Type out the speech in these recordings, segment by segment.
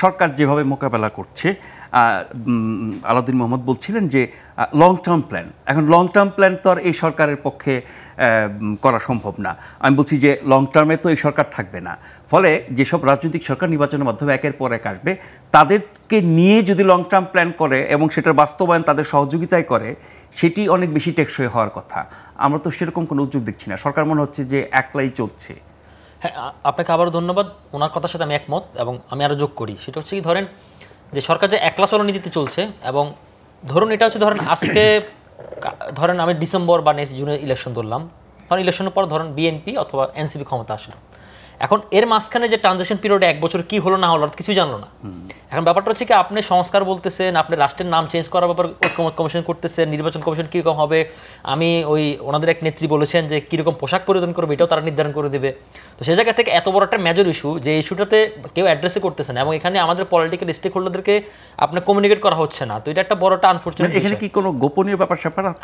সরকার যেভাবে মোকাবেলা করছে, আলাউদ্দিন মোহাম্মদ বলছিলেন যে লং টার্ম প্ল্যান, এখন লং টার্ম প্ল্যান তো আর এই সরকারের পক্ষে করা সম্ভব না। আমি বলছি যে লং টার্মে তো এই সরকার থাকবে না, ফলে যেসব রাজনৈতিক সরকার নির্বাচনের মাধ্যমে একের পর এক আসবে তাদেরকে নিয়ে যদি লং টার্ম প্ল্যান করে এবং সেটার বাস্তবায়ন তাদের সহযোগিতায় করে, সেটি অনেক বেশি টেকসই হওয়ার কথা। আমরা তো সেরকম কোনো উদ্যোগ দেখছি না, সরকার মনে হচ্ছে যে একলাই চলছে। হ্যাঁ, আপনাকে আবারও ধন্যবাদ। ওনার কথার সাথে আমি একমত এবং আমি আরও যোগ করি, সেটা হচ্ছে কি ধরেন যে সরকার যে একলা চলনীতিতে চলছে, এবং ধরুন এটা হচ্ছে ধরেন আজকে ধরেন আমি ডিসেম্বর বা নেক্সট জুনে ইলেকশন ধরলাম, কারণ ইলেকশনের পর ধরেন বিএনপি অথবা এনসিপি ক্ষমতা আসলো। এখন এর মাঝখানে যে ট্রানজিশন পিরিয়ডে 1 বছর কি হলো না হলো কিছুই জানলো না। এখন ব্যাপারটা হচ্ছে কি আপনি সংস্কার বলতেছেন, আপনি রাষ্ট্রের নাম চেঞ্জ করার ব্যাপার ঐক্যমত্য কমিশন করতেছেন, নির্বাচন কমিশন কীরকম হবে, আমি ওনাদের এক নেত্রী বলেছেন যে কীরকম পোশাক পরিধান করবে এটাও তারা নির্ধারণ করে দেবে। তো সেই জায়গা থেকে এত বড় একটা মেজর ইস্যু, যে ইস্যুটাতে কেউ অ্যাড্রেসে করতেছে না, এবং এখানে আমাদের পলিটিক্যাল স্টেক হোল্ডারদেরকে আপনার কমিউনিকেট করা হচ্ছে না। তো এটা একটা বড় একটা আনফরচুনেট। এখানে কি কোনো গোপনীয় ব্যাপার স্যাপার আছে?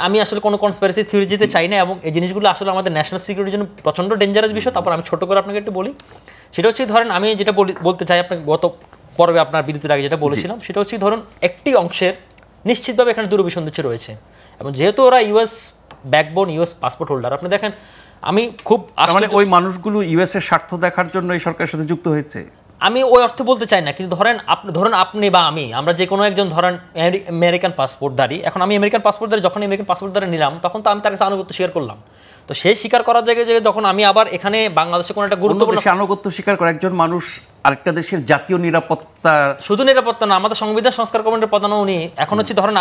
আমি আসলে কোনো কনস্পিরেসি থিওরি যেতে চাই না, এবং এই জিনিসগুলো আসলে আমাদের ন্যাশনাল সিকিউরিটির জন্য প্রচণ্ড ডেঞ্জারাস বিষয়। তারপর আমি ছোট করে আপনাকে একটু বলি, সেটা হচ্ছে ধরেন আমি যেটা বলতে চাই আপনাকে গত পর্বে আপনার বিরতির আগে যেটা বলেছিলাম, সেটা হচ্ছে ধরুন একটি অংশের নিশ্চিতভাবে এখানে দুরভিসন্ধি রয়েছে, এবং যেহেতু ওরা US backbone, US passport holder, আপনি দেখেন আমি খুব মানে ওই মানুষগুলো ইউএস এর স্বার্থ দেখার জন্য এই সরকারের সাথে যুক্ত হয়েছে, আমি ওই অর্থে বলতে চাই না, কিন্তু ধরেন আপনি বা আমরা যে কোনো একজন ধরেন আমেরিকান পাসপোর্টধারী, এখন আমি আমেরিকান পাসপোর্টধারী, যখন আমেরিকান পাসপোর্টধারী নিলাম তখন তো আমি তার কাছে আনুগত্য স্বীকার করলাম। তো সেই স্বীকার করার জায়গায় যখন আমি আবার এখানে বাংলাদেশে কোনো একটা গুরুত্বপূর্ণ আনুগত্য স্বীকার করে একজন মানুষ আরেকটা দেশের জাতীয় নিরাপত্তা, শুধু নিরাপত্তা না, আমাদের সংবিধান সংস্কার কমিটির প্রধান উনি, এখন হচ্ছে ধরেন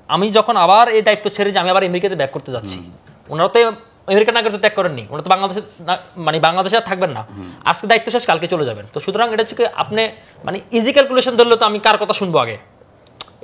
আমি যখন আবার এই দায়িত্ব ছেড়ে যে আমি আবার আমেরিকাতে ব্যাক করতে যাচ্ছি, ওনারা তো আমেরিকান নাগরিকত্ব ত্যাগ করেননি, ওনারা তো বাংলাদেশে আর থাকবেন না, আজকে দায়িত্ব শেষ কালকে চলে যাবেন। তো সুতরাং এটা হচ্ছে আপনি ইজি ক্যালকুলেশন ধরলে তো আমি কার কথা শুনবো আগে,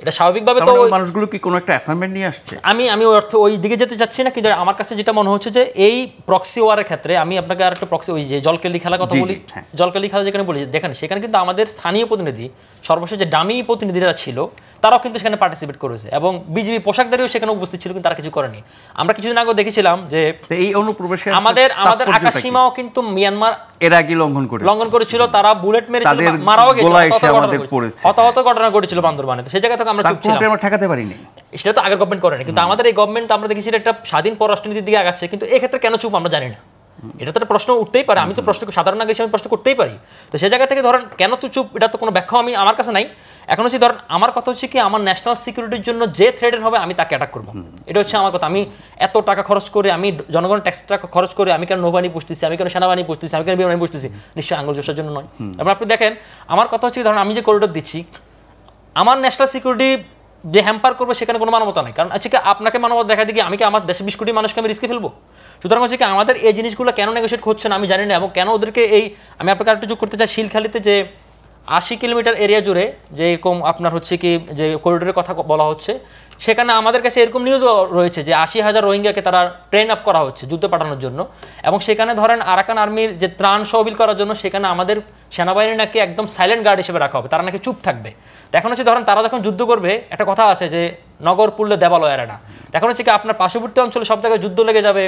এটা স্বাভাবিকভাবে তো ওই মানুষগুলো কি কোনো একটা অ্যাসাইনমেন্ট নিয়ে আসছে। আমি ওই দিকে যেতে চাচ্ছি না, কিন্তু আমার কাছে যেটা মনে হচ্ছে যে এই প্রক্সি ওয়ারের ক্ষেত্রে আমি আপনাকে আর একটা প্রক্সি, ওই যে জলকেলি খেলার কথা বলি, জলকেলি খেলা যেখানে বলি, দেখেন সেখানে কিন্তু আমাদের স্থানীয় প্রতিনিধি, সর্বশেষ যে ডামি প্রতিনিধিরা ছিল তারাও কিন্তু সেখানে পার্টিসিপেট করেছে, এবং বিজেপি পোশাকধারীও সেখানে উপস্থিত ছিল, কিন্তু তারা কিছু করেনি। আমরা কিছুদিন আগে দেখেছিলাম যে এই অনুপ্রবেশে আমাদের আকাশ সীমাও কিন্তু মিয়ানমার এর আগে লঙ্ঘন করেছিল, তারা বুলেট মেরেছিল, মারাও গেছিল, হতাহত ঘটনা ঘটেছিল বান্দরবানে। তো সেই জায়গা থেকে আমরা চুপ ছিলাম, আমরা ঠেকাতে পারিনি। সেটা তো আগের গভর্নমেন্ট করেনি, কিন্তু আমাদের এই গভর্নমেন্ট আমরা দেখেছি একটা স্বাধীন পররাষ্ট্রনীতির দিকে আগাচ্ছে, কিন্তু এই ক্ষেত্রে কেন চুপ আমরা জানি না। এটা তো একটা প্রশ্ন উঠতেই পারে, আমি তো প্রশ্ন সাধারণ নাগরিক হিসেবে প্রশ্ন করতেই পারি। তো সেই জায়গা থেকে ধরেন কেন তুই চুপ, এটা তো কোনো ব্যাখ্যা আমার কাছে নাই। এখন হচ্ছে ধরেন আমার কথা হচ্ছে কি, আমার ন্যাশনাল সিকিউরিটির জন্য যে থ্রেটেন হবে আমি তাকে অ্যাটাক করবো, এটা হচ্ছে আমার কথা। আমি এত টাকা খরচ করে, আমি জনগণের ট্যাক্স টাকা খরচ করে আমি কেন নৌবাহিনী পুষতেছি, আমি কেন সেনাবাহিনী পুষতেছি, আমি কেন বিমানবাহিনী পুষতেছি, নিশ্চয়ই আঙুল চোষার জন্য নয়। এবার আপনি দেখেন আমার কথা হচ্ছে ধরেন আমি যে করিডোর দিচ্ছি, আমার ন্যাশনাল সিকিউরিটি যে হ্যাম্পার করবে সেখানে কোনো মানবতা নাই, কারণ আজকে আপনাকে মানবতা দেখা দিকে আমি কি আমার দেশে 20 কোটি মানুষকে আমি রিস্কে ফেলবো? সুতরাং হচ্ছে কি আমাদের এই জিনিসগুলো কেন নেগোশিয়েট হচ্ছে না আমি জানি না, এবং কেন ওদেরকে আমি আপনাকে আরেকটু যোগ করতে চাই, শিলখালিতে যে 80 কিলোমিটার এরিয়া জুড়ে যে এরকম আপনার হচ্ছে কি যে করিডোরের কথা বলা হচ্ছে, সেখানে আমাদের কাছে এরকম নিউজও রয়েছে যে 80,000 রোহিঙ্গাকে তারা ট্রেন আপ করা হচ্ছে যুদ্ধ পাঠানোর জন্য, এবং সেখানে ধরেন আরাকান আর্মির যে ত্রাণ সহবিল করার জন্য সেখানে আমাদের সেনাবাহিনী নাকি একদম সাইলেন্ট গার্ড হিসেবে রাখা হবে, তারা নাকি চুপ থাকবে। এখন হচ্ছে ধরেন তারা যখন যুদ্ধ করবে, একটা কথা আছে যে নগর পুরলে দেবালয় না, এখন হচ্ছে কি আপনার পার্শ্ববর্তী অঞ্চলে সব জায়গায় যুদ্ধ লেগে যাবে,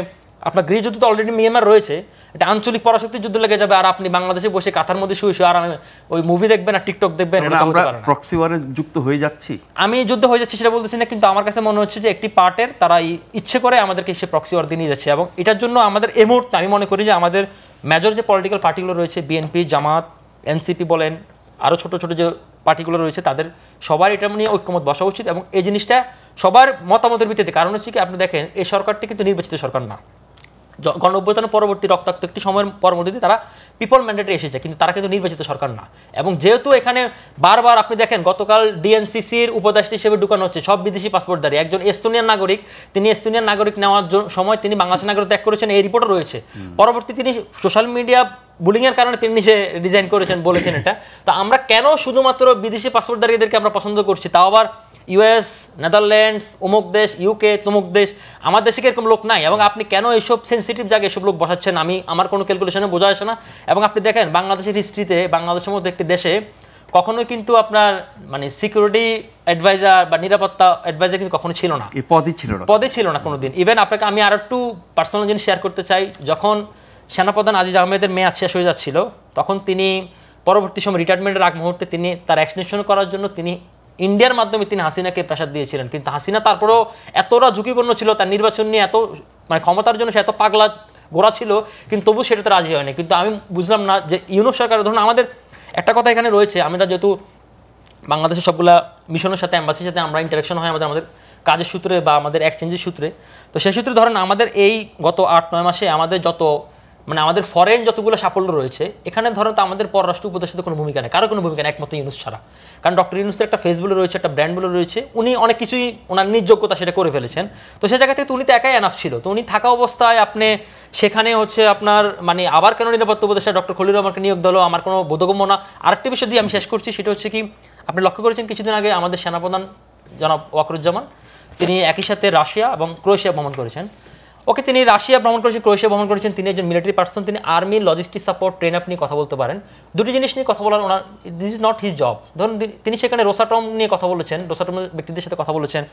আপনার গৃহযুদ্ধ তো অলরেডি মিয়ানমার রয়েছে, এটা আঞ্চলিক পরাশক্তির যুদ্ধ লেগে যাবে, আর আপনি বাংলাদেশে বসে কাঁথার মধ্যে শুয়ে শুয়ে আর ওই মুভি দেখবেন আর টিকটক দেখবেন, আমরা প্রক্সি ওয়ারে যুক্ত হয়ে যাচ্ছি। আমি যুদ্ধ হয়ে যাচ্ছি সেটা বলতেছি না, কিন্তু আমার কাছে মনে হচ্ছে যে একটি পার্টের তারা ইচ্ছে করে আমাদেরকে সে প্রক্সি ওয়ার দিয়ে নিয়ে যাচ্ছে, এবং এটার জন্য আমাদের এই মুহূর্তে আমি মনে করি যে আমাদের মেজর যে পলিটিক্যাল পার্টিগুলো রয়েছে, বিএনপি, জামাত, এনসিপি বলেন, আরও ছোট ছোট যে পার্টিগুলো রয়েছে, তাদের সবার এটা নিয়ে ঐক্যমত বসা উচিত, এবং এই জিনিসটা সবার মতামতের ভিত্তিতে। কারণ হচ্ছে কি আপনি দেখেন এই সরকারটি কিন্তু নির্বাচিত সরকার না, গণঅভ্যুত্থানের পরবর্তী রক্তাক্ত একটি সময়ের পরবর্তীতে তারা পিপল ম্যান্ডেটে এসেছে, কিন্তু তারা কিন্তু নির্বাচিত সরকার না। এবং যেহেতু এখানে বারবার আপনি দেখেন গতকাল ডিএনসিসির উপদেষ্টা হিসেবে ঢুকানো হচ্ছে সব বিদেশি পাসপোর্টধারী, একজন এস্তোনিয়ান নাগরিক, তিনি এস্তোনিয়ান নাগরিক নেওয়ার সময় তিনি বাংলাদেশের নাগরিক ত্যাগ করেছেন, এই রিপোর্টও রয়েছে। পরবর্তী তিনি সোশ্যাল মিডিয়া বুলিংয়ের কারণে তিনি নিজে রিজাইন করেছেন, বলেছেন এটা। তো আমরা কেন শুধুমাত্র বিদেশি পাসপোর্টধারীদেরকে আমরা পছন্দ করছি, তাও আবার ইউএস, নেদারল্যান্ডস, অমুক দেশ, ইউকে, তমুক দেশ, আমার দেশে এরকম লোক নাই, এবং আপনি কেন এইসব সেন্সিটিভ জায়গায় এসব লোক বসাচ্ছেন আমার কোনো ক্যালকুলেশনে বোঝা আসে না। এবং আপনি দেখেন বাংলাদেশের হিস্ট্রিতে বাংলাদেশের মধ্যে একটি দেশে কখনোই কিন্তু আপনার সিকিউরিটি অ্যাডভাইজার বা নিরাপত্তা অ্যাডভাইজার কিন্তু কখনো ছিল না, পদই ছিল না কোনোদিন। ইভেন আপনাকে আমি আর একটু পার্সোনাল জিনিস শেয়ার করতে চাই, যখন সেনাপ্রধান আজিজ আহমেদের মেয়াদ শেষ হয়ে যাচ্ছিল, তখন তিনি পরবর্তী সময় রিটায়ারমেন্টের আগ মুহূর্তে তিনি তার এক্সটেনশন করার জন্য তিনি ইন্ডিয়ার মাধ্যমে তিনি হাসিনাকে প্রেসার দিয়েছিলেন, কিন্তু হাসিনা তারপরেও এতটা ঝুঁকিপূর্ণ ছিল, তার নির্বাচন নিয়ে এত মানে ক্ষমতার জন্য সে এত পাগলা গোড়া ছিল, কিন্তু তবু সেটাতে রাজি হয়নি। কিন্তু আমি বুঝলাম না যে ইউনূস সরকার, ধরুন আমাদের একটা কথা এখানে রয়েছে, আমরা যেহেতু বাংলাদেশের সবগুলা মিশনের সাথে এম্বাসির সাথে আমরা ইন্টারাকশন হয় আমাদের কাজের সূত্রে বা আমাদের এক্সচেঞ্জের সূত্রে, তো সেই সূত্রে ধরেন আমাদের এই গত 8-9 মাসে আমাদের যত মানে আমাদের ফরেন যতগুলো সাফল্য রয়েছে, এখানে ধরেন তো আমাদের পররাষ্ট্র উপদেষ্টাদের কোনো ভূমিকা নেই, কারো কোনো ভূমিকা নেই একমাত্র ইউনূস ছাড়া। কারণ ডক্টর ইউনূসের একটা ফেস বলে রয়েছে, একটা ব্র্যান্ড বলে রয়েছে, উনি অনেক কিছুই ওনার নিজ যোগ্যতা সেটা করে ফেলেছেন। তো সেই জায়গা থেকে তো উনি তো একাই এনাফ ছিল। তো উনি থাকা অবস্থায় আপনি সেখানে হচ্ছে আপনার মানে আবার কেন নিরাপত্তা উপদেষ্টা ডক্টর খলিল রহমানকে নিয়োগ দিল, আমার কোনো বোধগম্য না। আরেকটি বিষয় দিয়ে আমি শেষ করছি, সেটা হচ্ছে কি, আপনি লক্ষ্য করেছেন কিছুদিন আগে আমাদের সেনাপ্রধান জনাব ওয়াকরুজ্জামান তিনি একই সাথে রাশিয়া এবং ক্রোয়েশিয়া ভ্রমণ করেছেন। ওকে, তিনি রাশিয়া ভ্রমণ করেছেন, ক্রোয়েশিয়া ভ্রমণ করেছেন, তিনি একজন মিলিটারি পার্সন, তিনি army logistic support train up নিয়ে কথা বলতে পারেন। দুটি জিনিস নিয়ে কথা বলার ওনার this is not his job. ধরুন তিনি সেখানে রোসাটম নিয়ে কথা বলেছেন, রোসাটমের ব্যক্তিদের সাথে কথা বলেছেন,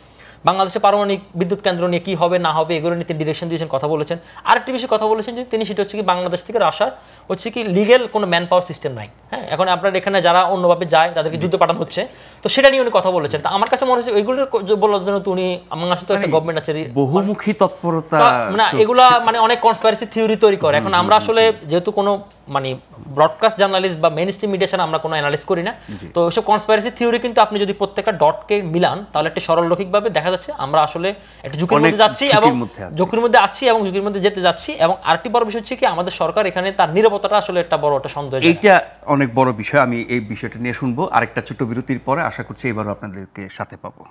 বাংলাদেশে পারমাণবিক বিদ্যুৎ কেন্দ্র নিয়ে কী হবে না হবে এগুলো নিয়ে তিনি ডিরেকশন দিয়েছেন, কথা বলেছেন। আরেকটি বিষয়ে কথা বলেছেন যে তিনি সেটা হচ্ছে কি বাংলাদেশ থেকে আসার হচ্ছে কি লিগেল কোনো ম্যান পাওয়ার সিস্টেম নাই। হ্যাঁ, এখন আপনার এখানে যারা অন্যভাবে যায় তাদেরকে যুদ্ধ পাঠানো হচ্ছে, তো সেটা নিয়ে উনি কথা বলেছেন। তা আমার কাছে মনে হচ্ছে ওইগুলো বলার জন্য তো উনি আমার কাছে তো একটা গভর্নমেন্ট আছে, বহুমুখী তৎপরতা, না এগুলা মানে অনেক কনস্পাইরেসি থিওরি তৈরি করে। এখন আমরা আসলে যেহেতু কোনো মানে ব্রডকাস্ট জার্নালিস্ট বা মেইন স্ট্রিম মিডিয়া ছাড়া আমরা কোনো অ্যানালাইজ করি না, তো ওইসব কনস্পাইরেসি থিওরি কিন্তু আপনি যদি প্রত্যেকটা ডটকে মিলান তাহলে একটা সরলরৈখিকভাবে দেখা যাচ্ছে আমরা আসলে একটা ঝুঁকির মধ্যে যাচ্ছি এবং ঝুঁকির মধ্যে আছি এবং ঝুঁকির মধ্যে যেতে যাচ্ছি। এবং আরেকটি বড় বিষয় হচ্ছে কি আমাদের সরকার এখানে তার নিরাপত্তাটা আসলে একটা বড় একটা সন্দেহ, এইটা অনেক বড় বিষয়। আমি এই বিষয়টা নিয়ে শুনবো আরেকটা ছোট্ট বিরতির পরে, আশা করছি এবারও আপনাদেরকে সাথে পাবো।